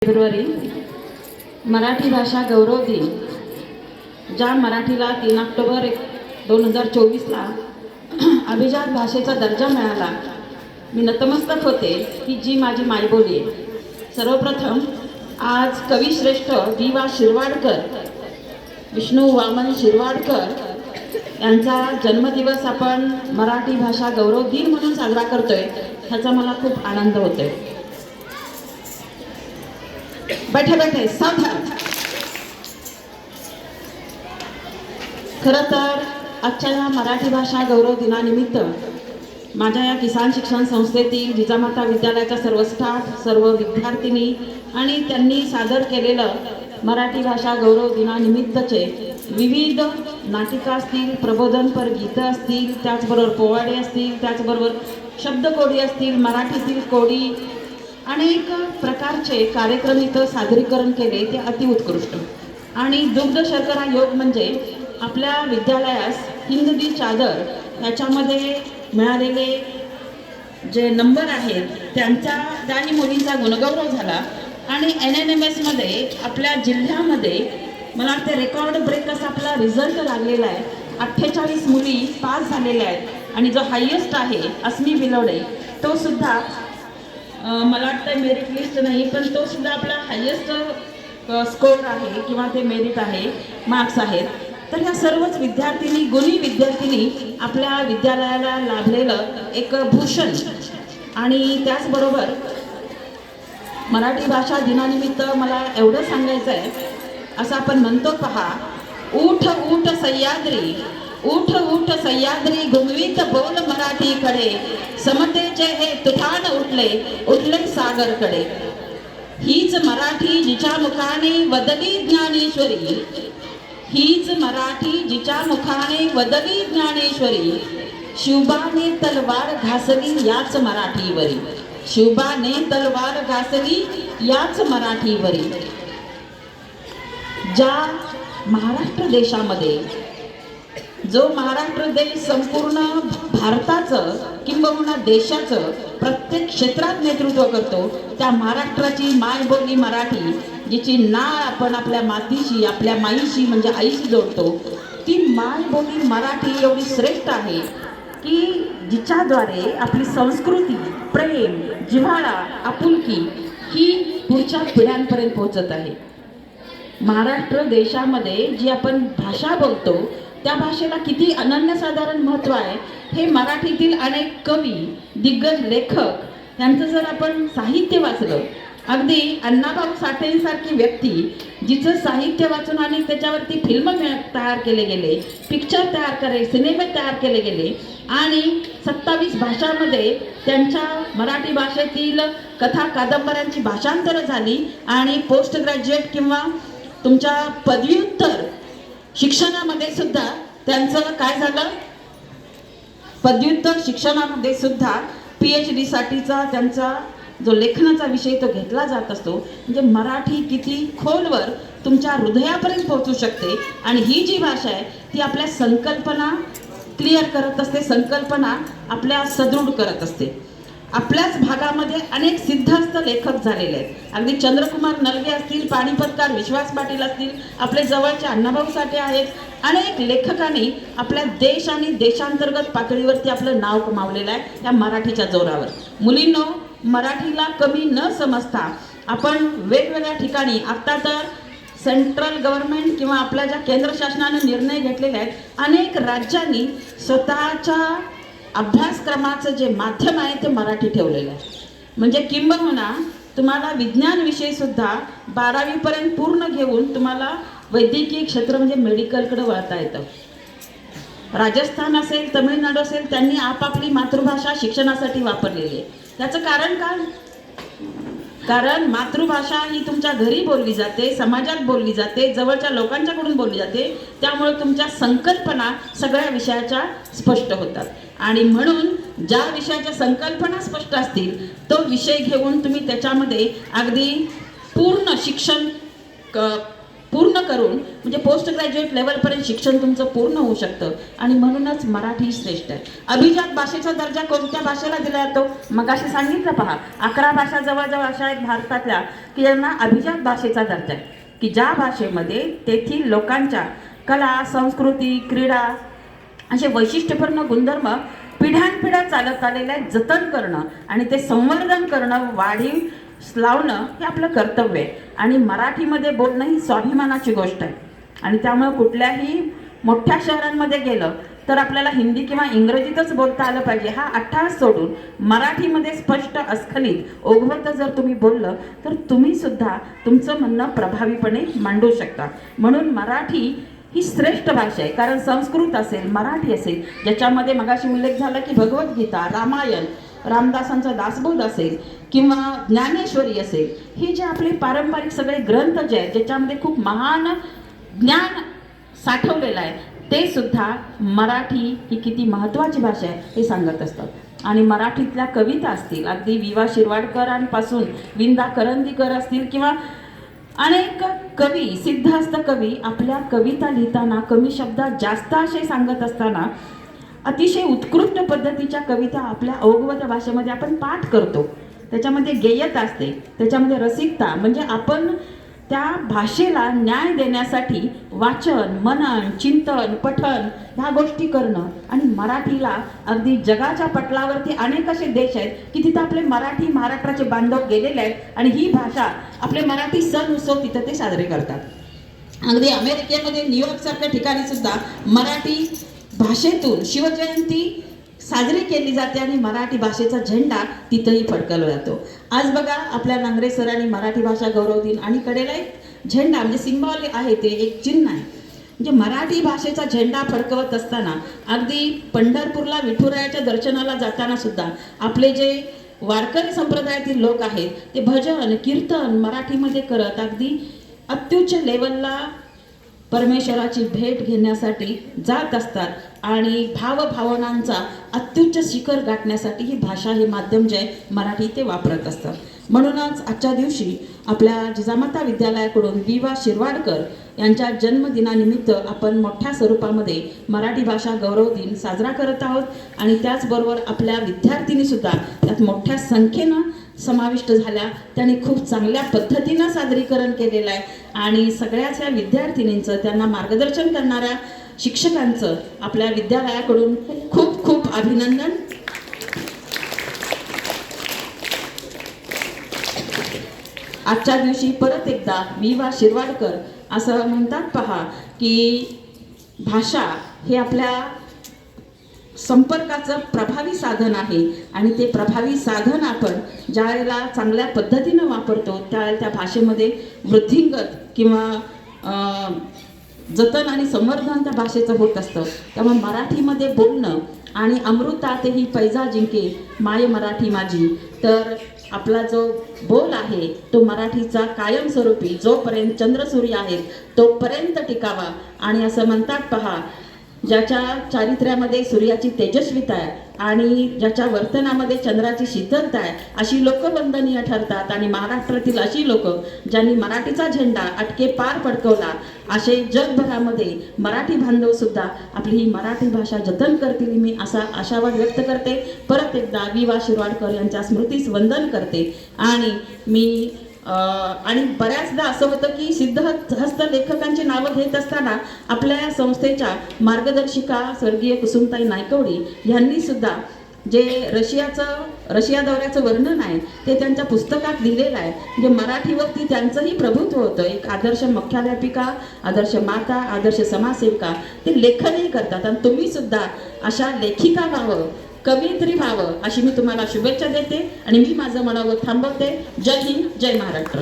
February Marathi भाषा गौरव दिन, ज्या मराठीला 3 ऑक्टोबर 2024ला अभिजात भाषेचा दर्जा मिळाला, मी नतमस्तक होते की जी माझी मायबोली आहे. सर्वप्रथम आज कविश्रेष्ठ वा शिरवाडकर, विष्णू वामन शिरवाडकर यांचा जन्मदिवस आपण मराठी भाषा गौरव दिन म्हणून साजरा करतोय, ह्याचा मला खूप आनंद होतोय. बैठे बैठे सावधान. खरं तर आजच्या या मराठी भाषा गौरव दिनानिमित्त माझ्या या किसान शिक्षण संस्थेतील जिजामाता विद्यालयाचा सर्व स्टाफ, सर्व विद्यार्थिनी आणि त्यांनी सादर केलेलं मराठी भाषा गौरव दिनानिमित्तचे विविध नाटिका असतील, प्रबोधनपर गीतं असतील, त्याचबरोबर पोवाडे असतील, त्याचबरोबर शब्दकोडी असतील, मराठीतील कोडी, अनेक प्रकारचे कार्यक्रम इथं सादरीकरण केले, ते अतिउत्कृष्ट. आणि दुग्ध शर्करा योग म्हणजे आपल्या विद्यालयास हिंद दी चादर याच्यामध्ये मिळालेले जे नंबर आहेत त्याही मुलींचा गुणगौरव झाला. आणि NNMSमध्ये आपल्या जिल्ह्यामध्ये मला वाटते रेकॉर्ड ब्रेक असा आपला रिझल्ट लागलेला आहे. 48 मुली पास झालेल्या आहेत आणि जो हायेस्ट आहे अस्मी बिलवडे, तो सुद्धा मला वाटतं मेरिट लिस्ट नाही, पण तो सुद्धा आपला हायेस्ट स्कोर आहे किंवा ते मेरिट आहे, मार्क्स आहेत. तर ह्या सर्वच विद्यार्थिनी, गुणी विद्यार्थिनी आपल्या विद्यालयाला लाभलेलं एक भूषण. आणि त्याचबरोबर मराठी भाषा दिनानिमित्त मला एवढं सांगायचं आहे, असं आपण म्हणतो पहा, उठ उठ सह्याद्री, उठ उठ सह्याद्री, घुमवीत बोल मराठीकडे, समतेचे हे तुफान उठले उठले सागरकडे. हीच मराठी जिच्या मुखाने वदली ज्ञानेश्वरी, हीच मराठी जिच्या मुखाने वदली ज्ञानेश्वरी, शिवबाने तलवार घासली याच मराठीवरी, शिवबाने तलवार घासली याच मराठीवरी. ज्या महाराष्ट्र देशामध्ये, जो महाराष्ट्र देश संपूर्ण भारताचं किंबहुना देशाचं प्रत्येक क्षेत्रात नेतृत्व करतो, त्या महाराष्ट्राची मायबोली मराठी, जिची नाळ आपण आपल्या मातीशी, आपल्या माईशी म्हणजे आईशी जोडतो, ती मायबोली मराठी एवढी श्रेष्ठ आहे की जिच्याद्वारे आपली संस्कृती, प्रेम, जिव्हाळा, आपुलकी ही पुढच्या पिढ्यांपर्यंत पोहोचत आहे. महाराष्ट्र देशामध्ये जी आपण भाषा बोलतो, त्या भाषेला किती अनन्यसाधारण महत्त्व आहे हे मराठीतील अनेक कवी, दिग्गज लेखक यांचं जर आपण साहित्य वाचलं, अगदी अण्णाभाऊ साठेंसारखी व्यक्ती जिचं साहित्य वाचून आणि त्याच्यावरती फिल्म तयार केले गेले, पिक्चर तयार केले, सिनेमे तयार केले गेले आणि 27 भाषांमध्ये त्यांच्या मराठी भाषेतील कथा कादंबऱ्यांची भाषांतरं झाली आणि पोस्ट ग्रॅज्युएट किंवा तुमच्या पदव्युत्तर शिक्षणामध्ये सुद्धा त्यांचं काय झालं, पदव्युत्तर शिक्षणामध्ये सुद्धा PhD साठीचा त्यांचा जो लेखनाचा विषय तो घेतला जात असतो. म्हणजे मराठी किती खोलवर तुमच्या हृदयापर्यंत पोहोचू शकते. आणि ही जी भाषा आहे ती आपल्या संकल्पना क्लिअर करत असते, संकल्पना आपल्या सदृढ करत असते. आपल्याच भागामध्ये अनेक सिद्धहस्त लेखक झालेले आहेत. अगदी चंद्रकुमार नलगे असतील, पानिपतकार विश्वास पाटील असतील, आपले जवळचे अण्णाभाऊ साठे आहेत. अनेक लेखकांनी आपल्या देश आणि देशांतर्गत पातळीवरती आपलं नाव कमावलेलं आहे त्या मराठीच्या जोरावर. मुलींनो, मराठीला कमी न समजता आपण वेगवेगळ्या ठिकाणी, आत्ता तर सेंट्रल गव्हर्नमेंट किंवा आपल्या ज्या केंद्र शासनाने निर्णय घेतलेले आहेत, अनेक राज्यांनी स्वतःच्या अभ्यासक्रमाचं जे माध्यम आहे ते मराठी ठेवलेलं आहे. म्हणजे किंबहुना तुम्हाला विज्ञान विषय सुद्धा 12वी पर्यंत पूर्ण घेऊन तुम्हाला वैद्यकीय क्षेत्र म्हणजे मेडिकलकडे वळता येतं. राजस्थान असेल, तमिळनाडू असेल, त्यांनी आपापली मातृभाषा शिक्षणासाठी वापरलेली आहे. त्याचं कारण काय? कारण मातृभाषा ही तुमच्या घरी बोलली जाते, समाजात बोलली जाते, जवळच्या लोकांच्याकडून बोलली जाते. त्यामुळे तुमच्या संकल्पना सगळ्या विषयाच्या स्पष्ट होतात. आणि म्हणून ज्या विषयाच्या संकल्पना स्पष्ट असतील तो विषय घेऊन तुम्ही त्याच्यामध्ये अगदी पूर्ण शिक्षण पूर्ण करून म्हणजे पोस्ट ग्रॅज्युएट लेवलपर्यंत शिक्षण तुमचं पूर्ण होऊ शकतं आणि म्हणूनच मराठी श्रेष्ठ आहे. अभिजात भाषेचा दर्जा कोणत्या भाषेला दिला जातो? मगाशी सांगितलं पहा, 11 भाषा जवळजवळ अशा आहेत भारतातल्या की ज्यांना अभिजात भाषेचा दर्जा आहे, की ज्या भाषेमध्ये तेथील लोकांच्या कला, संस्कृती, क्रीडा असे वैशिष्ट्यपूर्ण गुणधर्म पिढ्यानपिढ्या चालत आलेले आहेत, जतन करणं आणि ते संवर्धन करणं, वाढीव लावणं हे आपलं कर्तव्य आहे. आणि मराठीमध्ये बोलणं ही स्वाभिमानाची गोष्ट आहे. आणि त्यामुळे कुठल्याही मोठ्या शहरांमध्ये गेलं तर आपल्याला हिंदी किंवा इंग्रजीतच बोलता आलं पाहिजे, हा अट्टहास सोडून मराठीमध्ये स्पष्ट, अस्खलित, ओघवत जर तुम्ही बोललं तर तुम्ही सुद्धा तुमचं म्हणणं प्रभावीपणे मांडू शकता. म्हणून मराठी ही श्रेष्ठ भाषा आहे. कारण संस्कृत असेल, मराठी असेल, ज्याच्यामध्ये मगाशी उल्लेख झाला की भगवद्गीता, रामायण, रामदासांचा दासबोध असेल किंवा ज्ञानेश्वरी असेल, हे जे आपले पारंपरिक सगळे ग्रंथ जे आहेत ज्याच्यामध्ये खूप महान ज्ञान साठवलेलं आहे, ते सुद्धा मराठी ही किती महत्त्वाची भाषा आहे हे सांगत असतात. आणि मराठीतल्या कविता असतील, अगदी विवा शिरवाडकरांपासून विंदा करंदीकर असतील किंवा अनेक कवी, सिद्धहस्त कवी आपल्या कविता लिहिताना कमी शब्दात जास्त आशय सांगत असताना अतिशय उत्कृष्ट पद्धतीच्या कविता आपल्या अवघवत भाषेमध्ये आपण पाठ करतो. त्याच्यामध्ये गेयता असते, त्याच्यामध्ये रसिकता, म्हणजे आपण त्या भाषेला न्याय देण्यासाठी वाचन, मनन, चिंतन, पठन ह्या गोष्टी करणं. आणि मराठीला अगदी जगाच्या पटलावरती अनेक असे देश आहेत की तिथं आपले मराठी, महाराष्ट्राचे बांधव गेलेले आहेत आणि ही भाषा, आपले मराठी सण उत्सव तिथं ते साजरे करतात. अगदी अमेरिकेमध्ये न्यूयॉर्क सारख्या ठिकाणी सुद्धा मराठी भाषेतून शिवजयंती साजरी केली जाते आणि मराठी भाषेचा झेंडा तिथंही फडकवला जातो. आज बघा आपल्या नांगरे सरांनी मराठी भाषा गौरव दिन आणि कडेला एक झेंडा म्हणजे सिंबॉल आहे, ते एक चिन्ह आहे. म्हणजे मराठी भाषेचा झेंडा फडकवत असताना अगदी पंढरपूरला विठुरायाच्या दर्शनाला जाताना सुद्धा आपले जे वारकरी संप्रदायातील लोक आहेत ते भजन, कीर्तन मराठीमध्ये करत अगदी अत्युच्च लेवलला परमेश्वराची भेट घेण्यासाठी जात असतात आणि भावभावनांचा अत्युच्च शिखर गाठण्यासाठी ही भाषा, हे माध्यम जे आहे मराठी ते वापरत असतात. म्हणूनच आजच्या दिवशी आपल्या जिजामाता विद्यालयाकडून विवा शिरवाडकर यांच्या जन्मदिनानिमित्त आपण मोठ्या स्वरूपामध्ये मराठी भाषा गौरव दिन साजरा करत आहोत. आणि त्याचबरोबर आपल्या विद्यार्थिनी सुद्धा त्यात मोठ्या संख्येनं समाविष्ट झाल्या. त्यांनी खूप चांगल्या पद्धतीनं सादरीकरण केलेलं आहे आणि सगळ्याच या विद्यार्थिनींचं, त्यांना मार्गदर्शन करणाऱ्या शिक्षकांचं आपल्या विद्यालयाकडून खूप खूप अभिनंदन. आजच्या दिवशी परत एकदा विवा शिरवाडकर असं म्हणतात पहा की भाषा हे आपल्या संपर्काचं प्रभावी साधन आहे आणि ते प्रभावी साधन आपण ज्या वेळेला चांगल्या पद्धतीनं वापरतो त्यावेळेला त्या भाषेमध्ये वृद्धिंगत किंवा जतन आणि संवर्धन त्या भाषेचं होत असतं. त्यामुळे मराठीमध्ये बोलणं आणि अमृतातही पैजा जिंके माय मराठी माझी, तर आपला जो बोल आहे तो मराठीचा कायमस्वरूपी जोपर्यंत चंद्रसूर्य आहेत तोपर्यंत टिकावा. आणि असं म्हणतात पहा, ज्याच्या चारित्र्यामध्ये सूर्याची तेजस्विता आहे आणि ज्याच्या वर्तनामध्ये चंद्राची शीतलता आहे अशी लोक वंदनीय ठरतात. आणि महाराष्ट्रातील अशी लोक ज्यांनी मराठीचा झेंडा अटके पार फडकवला, असे जगभरामध्ये मराठी बांधव सुद्धा आपली ही मराठी भाषा जतन करतील मी असा आशावाद व्यक्त करते. परत एकदा विवा शिरवाडकर यांच्या स्मृतीस वंदन करते. आणि मी आणि बऱ्याचदा असं होतं की सिद्धहस्त लेखकांची नावं घेत असताना आपल्या संस्थेच्या मार्गदर्शिका स्वर्गीय कुसुमताई नायकवडी यांनी सुद्धा जे रशिया दौऱ्याचं वर्णन आहे ते त्यांच्या पुस्तकात लिहिलेलं आहे. म्हणजे मराठीवरती त्यांचंही प्रभुत्व होतं. एक आदर्श मुख्याध्यापिका, आदर्श माता, आदर्श समाजसेविका ते लेखनही करतात. आणि तुम्ही सुद्धा अशा लेखिका व्हावं, कवयित्री व्हावं अशी मी तुम्हाला शुभेच्छा देते आणि मी माझं म्हणावं थांबवते. जय हिंद, जय महाराष्ट्र.